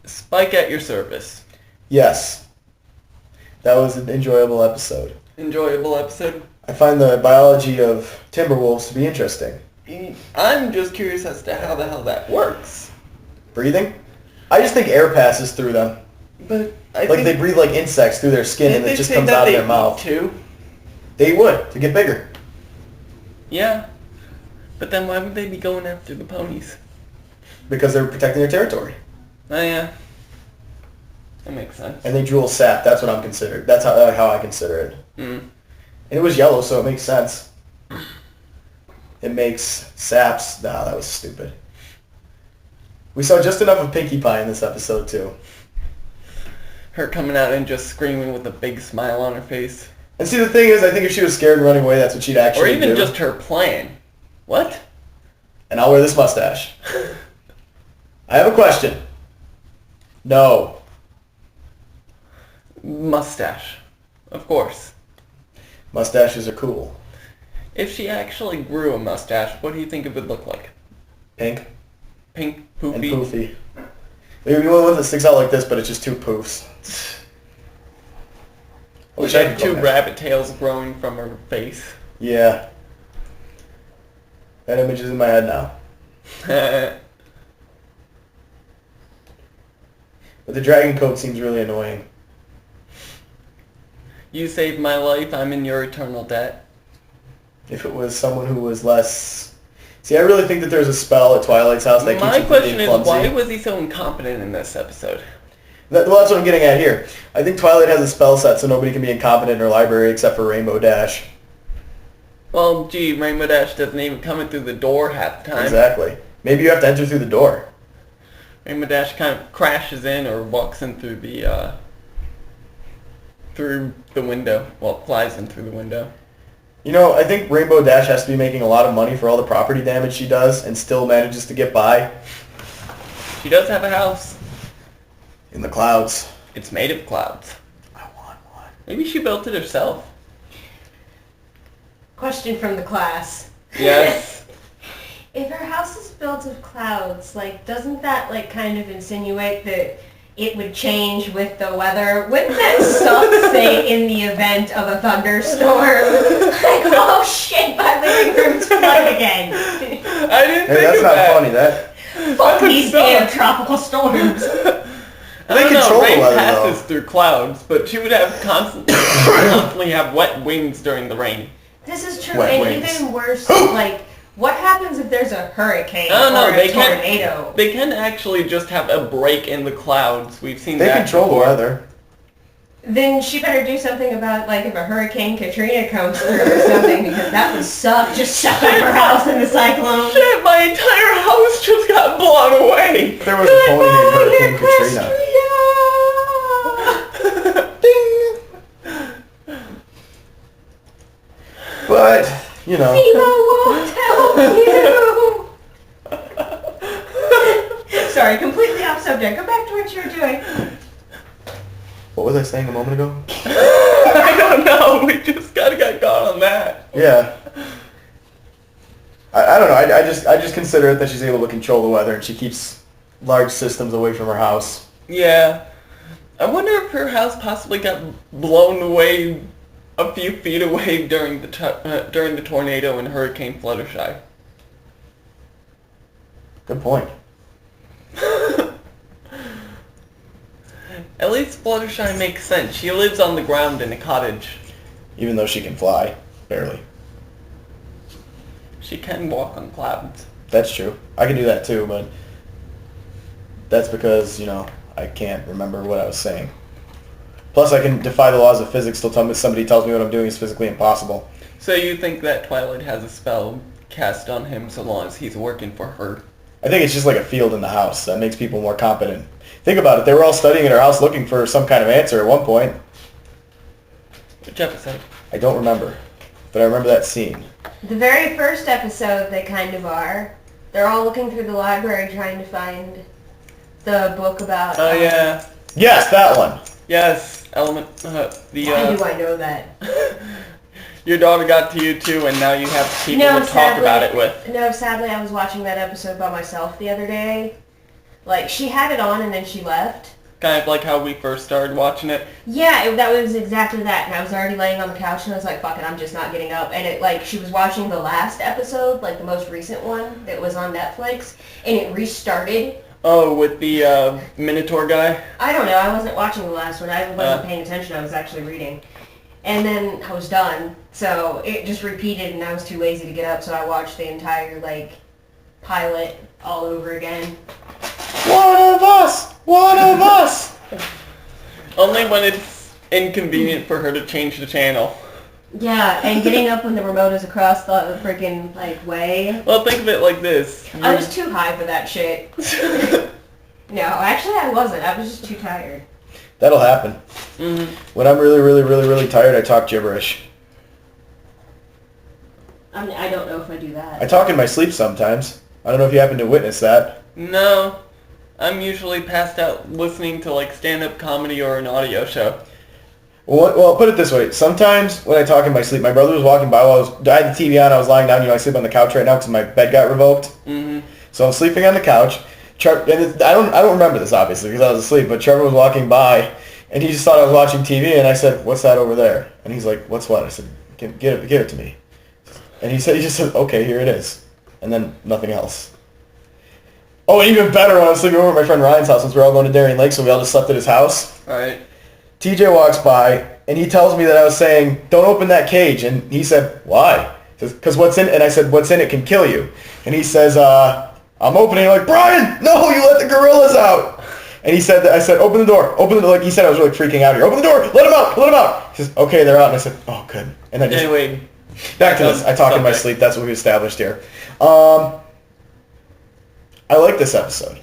Spike at your service. Yes. That was an enjoyable episode. Enjoyable episode? I find the biology of timberwolves to be interesting. I'm just curious as to how the hell that works. Breathing? I just think air passes through them. But they breathe like insects through their skin and it just comes out of their mouth. Too? They would, to get bigger. Yeah. But then why would they be going after the ponies? Because they're protecting their territory. Oh yeah. That makes sense. And they drool sap. That's what I'm considered. That's how I consider it. Mm. And it was yellow, so it makes sense. It makes saps. Nah, that was stupid. We saw just enough of Pinkie Pie in this episode, too. Her coming out and just screaming with a big smile on her face. And see, the thing is, I think if she was scared and running away, that's what she'd actually do. Or even just her plan. What? And I'll wear this mustache. I have a question. No. Mustache. Of course. Mustaches are cool. If she actually grew a mustache, what do you think it would look like? Pink. Pink, poofy? And poofy. Maybe one that sticks out like this, but it's just two poofs. She had two rabbit tails growing from her face. Yeah. That image is in my head now. But the dragon coat seems really annoying. You saved my life, I'm in your eternal debt. If it was someone who was less... See, I really think that there's a spell at Twilight's house that keeps My him from question being is, clumsy. why was he so incompetent in this episode? Well, that's what I'm getting at here. I think Twilight has a spell set so nobody can be incompetent in her library except for Rainbow Dash. Well, gee, Rainbow Dash doesn't even come in through the door half the time. Exactly. Maybe you have to enter through the door. Rainbow Dash kind of crashes in or walks in through the window. Well, flies in through the window. You know, I think Rainbow Dash has to be making a lot of money for all the property damage she does and still manages to get by. She does have a house. In the clouds. It's made of clouds. I want one. Maybe she built it herself. Question from the class. Yes. If her house is built of clouds, like, doesn't that, like, kind of insinuate that it would change with the weather? Wouldn't that suck, say, in the event of a thunderstorm? Like, oh shit, my living room's flooded again. I didn't think That's of not that. funny. That Fuck these damn tropical storms. They control the rain weather, passes though. through clouds, but she would have constantly have wet wings during the rain. This is true, Wet and wings. even worse, like, what happens if there's a hurricane No, or they a tornado? They can actually just have a break in the clouds. We've seen They that control before. the weather. Then she better do something about, like, if a Hurricane Katrina comes through or something, because that would suck, just shut up her house in the cyclone. Shit, my entire house just got blown away. There was a pony named Hurricane Katrina. Ding! But, you know. FiMa won't help you! Sorry, completely off subject. Go back to what you were doing. What was I saying a moment ago? I don't know. We just got caught on that. Yeah. I don't know. I just consider it that she's able to control the weather and she keeps large systems away from her house. Yeah. I wonder if her house possibly got blown away a few feet away during the tornado and Hurricane Fluttershy. Good point. At least Fluttershy makes sense. She lives on the ground in a cottage. Even though she can fly. Barely. She can walk on clouds. That's true. I can do that too, but that's because, you know, I can't remember what I was saying. Plus, I can defy the laws of physics till somebody tells me what I'm doing is physically impossible. So you think that Twilight has a spell cast on him so long as he's working for her? I think it's just like a field in the house that makes people more competent. Think about it. They were all studying at her house looking for some kind of answer at one point. Which episode? I don't remember, but I remember that scene. The very first episode, they kind of are. They're all looking through the library trying to find the book about... Oh, yeah. Yes, that one. Yes, Why do I know that? Your daughter got to you too, and now you have people to talk sadly- about it with. No, sadly, I was watching that episode by myself the other day. Like, she had it on and then she left. Kind of like how we first started watching it. Yeah, that was exactly that. And I was already laying on the couch and I was like, fuck it, I'm just not getting up. And it, like, she was watching the last episode, like the most recent one that was on Netflix, and it restarted. Oh, with the Minotaur guy? I don't know, I wasn't watching the last one. I wasn't paying attention, I was actually reading. And then I was done, so it just repeated and I was too lazy to get up, so I watched the entire, like, pilot all over again. One of us! One of us! Only when it's inconvenient for her to change the channel. Yeah, and getting up when the remote is across the freaking, like, way. Well, think of it like this. I was too high for that shit. No, actually I wasn't. I was just too tired. That'll happen. Mm-hmm. When I'm really, really, really, really tired, I talk gibberish. I mean, I don't know if I do that. I talk in my sleep sometimes. I don't know if you happen to witness that. No. I'm usually passed out listening to like stand-up comedy or an audio show. Well, put it this way. Sometimes when I talk in my sleep, my brother was walking by while I had the TV on. I was lying down. You know, I sleep on the couch right now because my bed got revoked. Mm-hmm. So I'm sleeping on the couch. And I don't remember this obviously because I was asleep. But Trevor was walking by, and he just thought I was watching TV. And I said, "What's that over there?" And he's like, "What's what?" I said, "Give it to me." And he just said, "Okay, here it is," and then nothing else. Oh, and even better, when I was sleeping over at my friend Ryan's house, since we were all going to Darien Lake, so we all just slept at his house. Alright. TJ walks by, and he tells me that I was saying, "Don't open that cage." And he said, "Why?" He says, "Because what's in it?" And I said, "What's in it can kill you." And he says, "I'm opening." I'm like, "Brian, no, you let the gorillas out." And he said, I said, "Open the door. Open the door." Like, he said I was really freaking out here. "Open the door. Let them out. Let them out." He says, "Okay, they're out." And I said, "Oh, good." And then Anyway. back to this. I talk in my sleep. That's what we established here. I like this episode.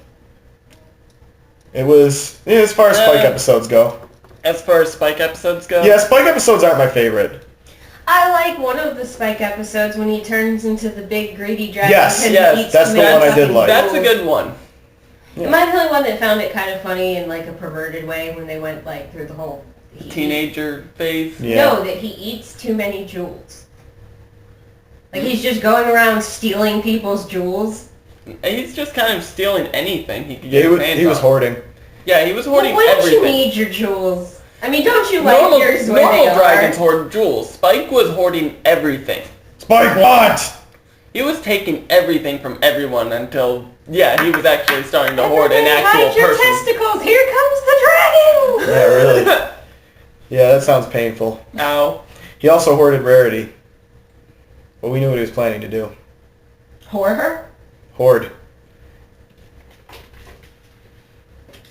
It was, as far as Spike episodes go. As far as Spike episodes go? Yeah, Spike episodes aren't my favorite. I like one of the Spike episodes when he turns into the big greedy dragon. Yes, because he eats that's too the many one I did fucking like. That's a jewels. good one. Yeah. Am I the only one that found it kind of funny in like a perverted way when they went like through the whole Teenager phase? Yeah. No, that he eats too many jewels. Like he's just going around stealing people's jewels. He's just kind of stealing anything he could Yeah, get his hands he was on. hoarding. Yeah, he was hoarding Well, why don't everything. you need your jewels? I mean, don't you like normal yours where they normal dragons are? hoard jewels. Spike was hoarding everything. Spike what? He was taking everything from everyone until, yeah, he was actually starting to hoard an Everybody actual hide your person. testicles! Here comes the dragon! Yeah, really. Yeah, that sounds painful. Ow. He also hoarded Rarity. But we knew what he was planning to do. Whore her? Hoard.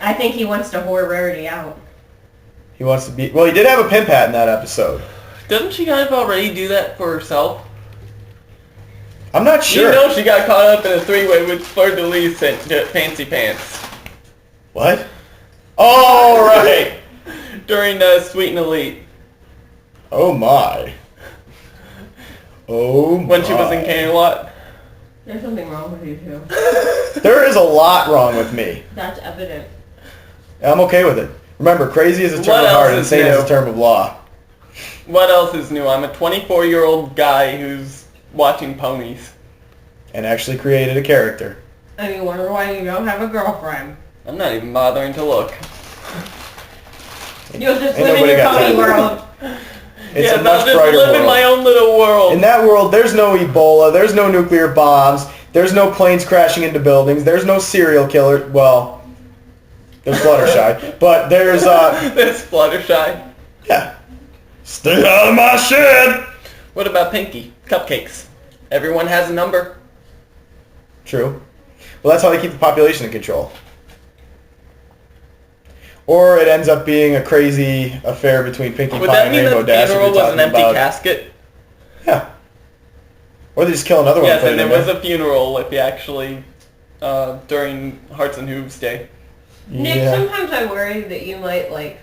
I think he wants to whore Rarity out. He wants to be... Well, he did have a pimp hat in that episode. Doesn't she kind of already do that for herself? I'm not sure. You know she got caught up in a three-way with Fleur de Lis and Fancy Pants. What? Oh, right. During Sweet and Elite. Oh, my. Oh, my. When she was in Camelot. There's something wrong with you too. There is a lot wrong with me. That's evident. I'm okay with it. Remember, crazy is a term What of else art, is insane new? is a term of law. What else is new? I'm a 24-year-old guy who's watching ponies. And actually created a character. And you wonder why you don't have a girlfriend. I'm not even bothering to look. You'll just Ain't live in nobody your got pony time. world. It's yeah, a I'll much just brighter live world. in my own little world. In that world, there's no Ebola, there's no nuclear bombs, there's no planes crashing into buildings, there's no serial killer. Well, there's Fluttershy, but there's That's Fluttershy. yeah. Stay out of my shed. What about Pinky? Cupcakes. Everyone has a number. True. Well, that's how they keep the population in control. Or it ends up being a crazy affair between Pinkie Would Pie that and mean Rainbow the Dash. funeral if you're was an talking empty about- casket? Yeah. Or they just kill another one and Yes, put and it there in was there. a funeral if you actually, during Hearts and Hooves Day. Nick, Yeah. sometimes I worry that you might like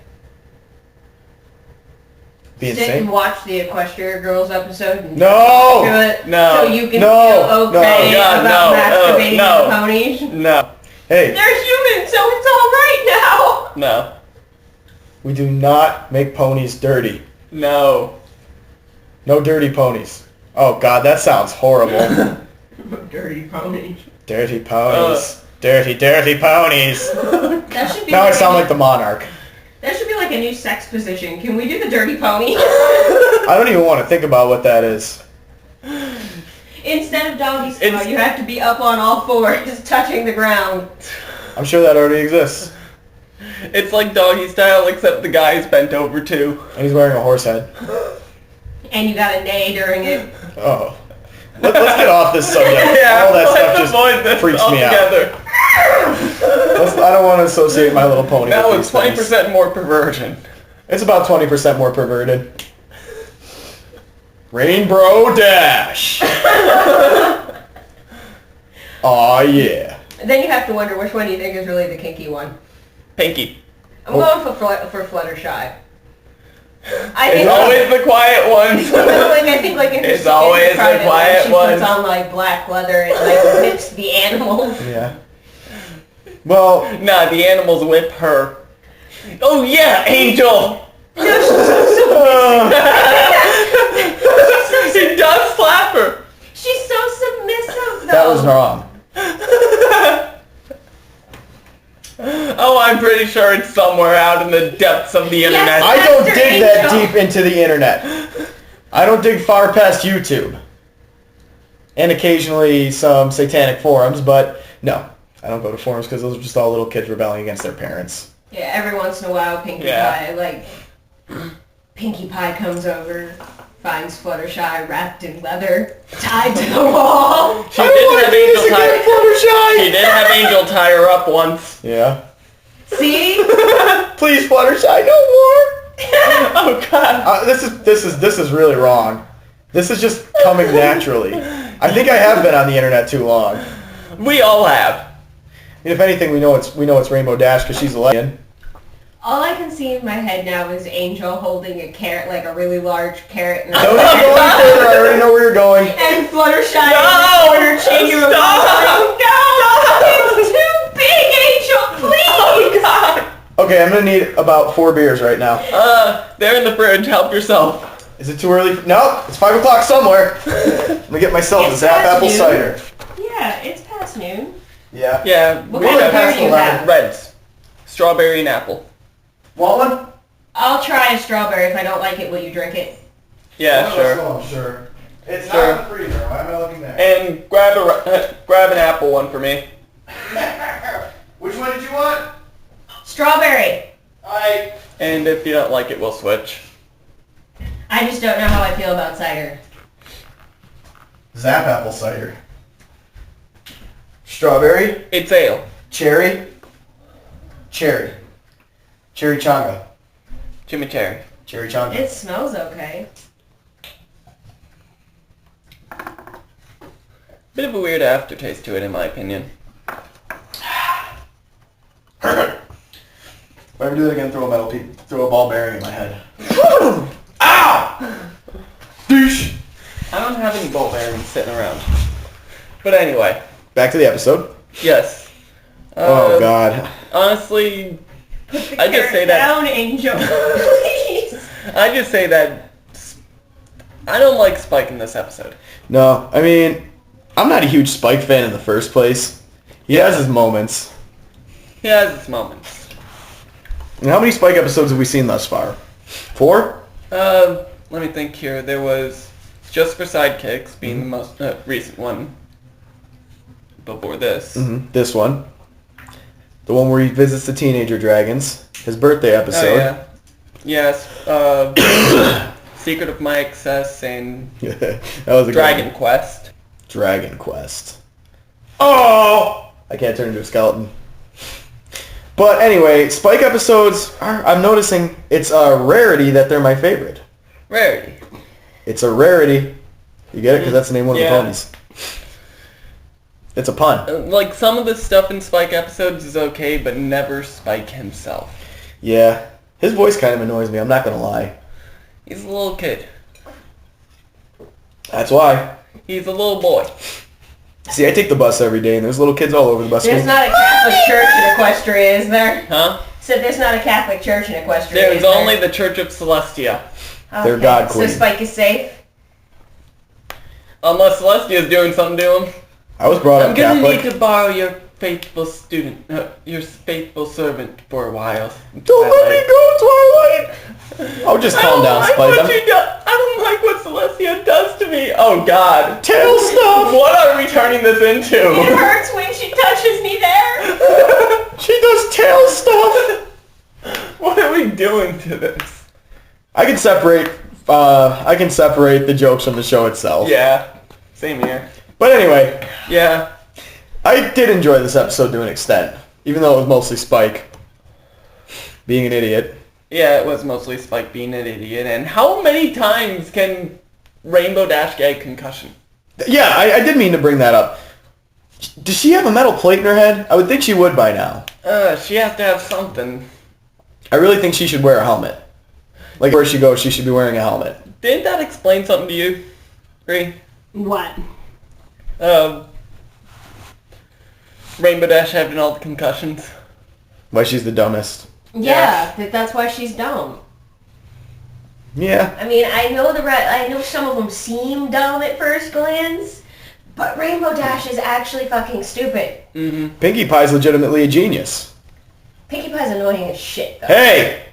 Be sit and insane. watch the Equestria Girls episode and No! do it No. so you can No! feel No. okay God, about no. masturbating No. to ponies. No. Hey, They're human, so it's all right No. we do not make ponies dirty. No. No dirty ponies. Oh God, that sounds horrible. now. Dirty ponies. Dirty ponies. Dirty, dirty ponies. That should be Now I like sound like the monarch. That should be like a new sex position. Can we do the dirty pony? I don't even want to think about what that is. Instead of doggy style, you have to be up on all fours, touching the ground. I'm sure that already exists. It's like doggy style, except the guy's bent over too. And he's wearing a horse head. And you got a neigh during it. Oh. Let's get off this subject. Yeah, All that let's stuff just avoid this freaks me out. altogether. I don't want to associate My Little Pony That with was these things. 20% more perversion. It's about 20% more perverted. Rainbow Dash. Aw, yeah. Then you have to wonder which one do you think is really the kinky one. Pinky. I'm going for Fluttershy. I It's think always the quiet ones. if It's she always gets private, the quiet she ones. puts on like black leather and like whips the animal. Yeah. Well, Nah, the animals whip her. Oh yeah, Angel! He does slap her! She's so submissive though. that was wrong. Oh, I'm pretty sure it's somewhere out in the depths of the internet. I don't Master dig that Angel. deep into the internet. I don't dig far past YouTube. And occasionally some satanic forums, but no. I don't go to forums because those are just all little kids rebelling against their parents. Yeah, every once in a while, Pinkie Yeah. Pie, Pinkie Pie comes over, finds Fluttershy wrapped in leather, tied to the wall. She did have Angel tie. Fluttershy! She did have Angel tie her up once. Yeah. See? Please, Fluttershy, no more! Oh god. This is really wrong. This is just coming naturally. I think I have been on the internet too long. We all have. If anything, we know it's Rainbow Dash because she's a lesbian. All I can see in my head now is Angel holding a carrot, like a really large carrot. In her Don't need to go any further. I already know where you're going. And Fluttershy No! in the corner changing her Stop! No! It's too big, Angel, please! God. Okay, I'm gonna need about 4 beers right now. They're in the fridge. Help yourself. Is it too early? No, it's 5 o'clock somewhere. I'm gonna get myself a It's Zap past apple noon. cider. Yeah, it's past noon. Yeah. Yeah, What we kind of have beer do you have? reds. Strawberry and apple. Want one? I'll try a strawberry. If I don't like it, will you drink it? Yeah, sure. Oh, sure. It's Sure. not in the freezer. Why am I looking there? And grab an apple one for me. Which one did you want? Strawberry. And if you don't like it, we'll switch. I just don't know how I feel about cider. Zap apple cider. Strawberry. It's ale. Cherry. Cherry. Cherry changa. Chimichurri. Cherry changa. It smells okay. Bit of a weird aftertaste to it, in my opinion. If I ever do that again, throw a ball bearing in my head. Ow! Douche! I don't have any ball bearings sitting around. But anyway, Back to the episode. yes. Oh God. Honestly, Put the I just say carrot that- down, Angel. Please. I just say that I don't like Spike in this episode. No, I mean, I'm not a huge Spike fan in the first place. He has his moments. He has his moments. And how many Spike episodes have we seen thus far? 4? Let me think here. There was Just for Sidekicks being the most recent one before this. Mm-hmm. This one. The one where he visits the teenager dragons. His birthday episode. Oh, yeah. Yes. Secret of My Excess and that was a Dragon good one. Quest. Dragon Quest. Oh! I can't turn into a skeleton. But anyway, Spike episodes are, I'm noticing it's a rarity that they're my favorite. Rarity. It's a rarity. You get it? Because that's the name of one of Yeah. the ponies. It's a pun. Like, some of the stuff in Spike episodes is okay, but never Spike himself. Yeah. His voice kind of annoys me, I'm not going to lie. He's a little kid. That's why. He's a little boy. See, I take the bus every day, and there's little kids all over the bus. There's not a Catholic church in Equestria, is there? Huh? Said there's not a Catholic church in Equestria. There's is there? only the Church of Celestia. They're God So queen. Spike is safe. Unless Celestia's doing something to him. I was brought I'm up gonna Catholic. need to borrow your faithful student, your faithful servant for a while. Don't let me go, Twilight! Oh, just calm down, Spike. I don't like what Celestia does to me. Oh, God. Tail stuff! What are we turning this into? It hurts when she touches me there. She does tail stuff! What are we doing to this? I can separate the jokes from the show itself. Yeah, same here. But anyway, Yeah. I did enjoy this episode to an extent, even though it was mostly Spike being an idiot. Yeah, it was mostly Spike being an idiot. And how many times can Rainbow Dash get a concussion? Yeah, I did mean to bring that up. Does she have a metal plate in her head? I would think she would by now. She has to have something. I really think she should wear a helmet. Like, where she goes, she should be wearing a helmet. Didn't that explain something to you, Ree? What? Rainbow Dash having all the concussions. Why she's the dumbest. Yeah, that's why she's dumb. Yeah. I mean, I know some of them seem dumb at first glance, but Rainbow Dash is actually fucking stupid. Mm-hmm. Pinkie Pie's legitimately a genius. Pinkie Pie's annoying as shit, though. Hey!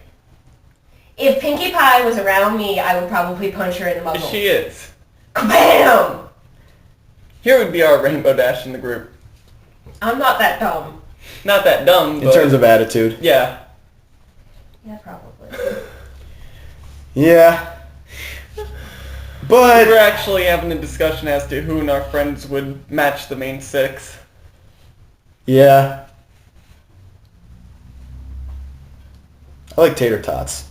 If Pinkie Pie was around me, I would probably punch her in the muzzle. She is. Kabam! Here would be our Rainbow Dash in the group. I'm not that dumb. Not that dumb, In but... terms of attitude. Yeah. Yeah, probably. Yeah. We But... were actually having a discussion as to who in our friends would match the main six. Yeah. I like tater tots.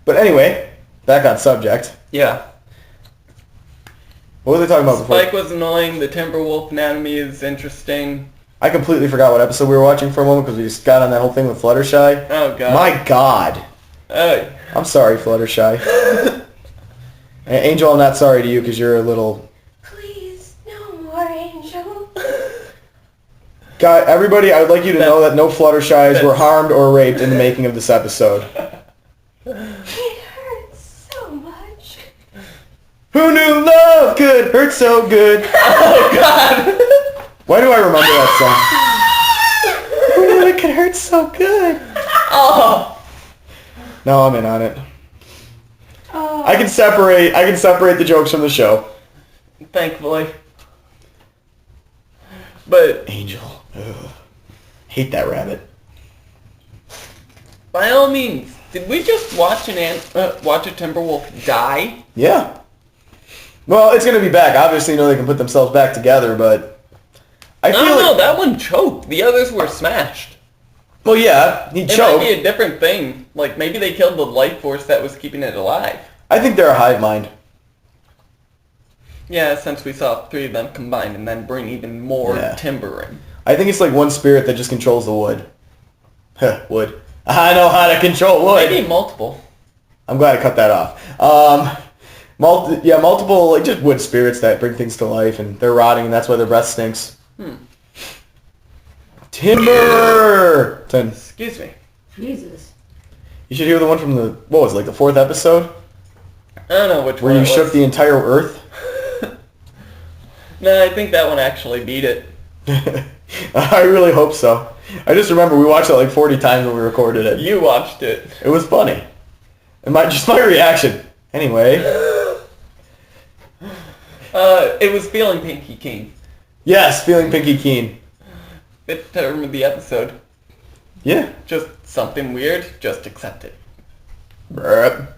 But anyway, back on subject. Yeah. What were they talking about before? Spike was annoying, the Timberwolf anatomy is interesting. I completely forgot what episode we were watching for a moment because we just got on that whole thing with Fluttershy. Oh, God. My God. I'm sorry, Fluttershy. Angel, I'm not sorry to you because you're a little... Please, no more, Angel. God, everybody, I would like you to know that no Fluttershys were harmed or raped in the making of this episode. It hurts so much. Who knew love could hurt so good? Oh, God! Why do I remember that song? Who knew it could hurt so good? Oh! No, I'm in on it. Oh. I can separate the jokes from the show. Thankfully. But, Angel. Ugh. Hate that rabbit. by all means, did we just watch watch a Timberwolf die? Yeah. Well, it's going to be back. Obviously, you know they can put themselves back together, but... I feel No, like... that one choked. The others were smashed. Well, yeah, he It choked. might be a different thing. Like, maybe they killed the life force that was keeping it alive. I think they're a hive mind. Yeah, since we saw three of them combined and then bring even more Yeah. timber in. I think it's like one spirit that just controls the wood. Wood. I know how to control wood. Maybe multiple. I'm glad I cut that off. Multiple, like, just wood spirits that bring things to life, and they're rotting, and that's why their breath stinks. Timber! Excuse me. Jesus. You should hear the one from the, what was it, like the 4th episode? I don't know which Where one you it shook was. the entire earth? No, I think that one actually beat it. I really hope so. I just remember we watched it like 40 times when we recorded it. You watched it. It was funny. And my reaction. Anyway. It was feeling Pinky King. Yes, feeling Pinky Keen. Fifth term of the episode. Yeah. Just something weird, just accept it. Burp.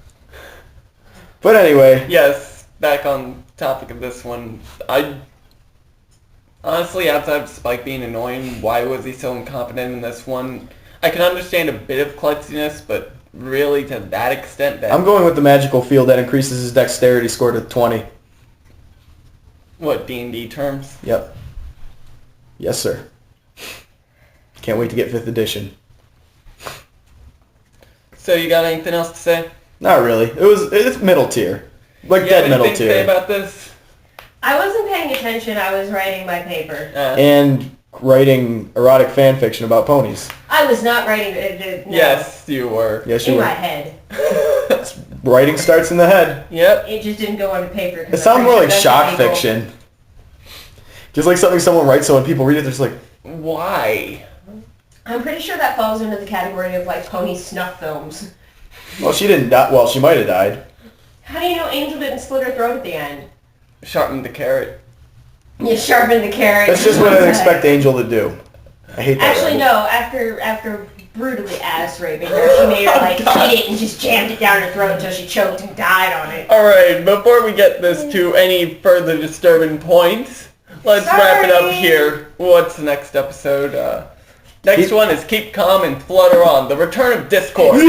But anyway. Yes, back on topic of this one, I... Honestly, outside of Spike being annoying, why was he so incompetent in this one? I can understand a bit of klutziness, but really to that extent that... I'm going with the magical field that increases his dexterity score to 20. What, D&D terms? Yep. Yes, sir. Can't wait to get 5th edition. So you got anything else to say? Not really. It's middle tier. Like You dead have middle anything to say tier. about this? I wasn't paying attention. I was writing my paper. And writing erotic fan fiction about ponies. I was not writing it. No. Yes, you were. Yes, you In were. my head. Writing starts in the head. Yep. It just didn't go on the paper. It sounds more like shock fiction. Just like something someone writes, so when people read it, they're just like, Why? I'm pretty sure that falls into the category of like pony snuff films. Well, she didn't die. Well, she might have died. How do you know Angel didn't slit her throat at the end? Sharpen the carrot. You sharpen the carrot. That's just what I'd expect Angel to do. I hate that. Actually, no. After brutally ass raping her, she made her like eat it and just jammed it down her throat until she choked and died on it. Alright, before we get this to any further disturbing points, let's wrap it up here. What's the next episode? Next one is Keep Calm and Flutter On, the return of discourse.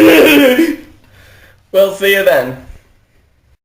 We'll see you then.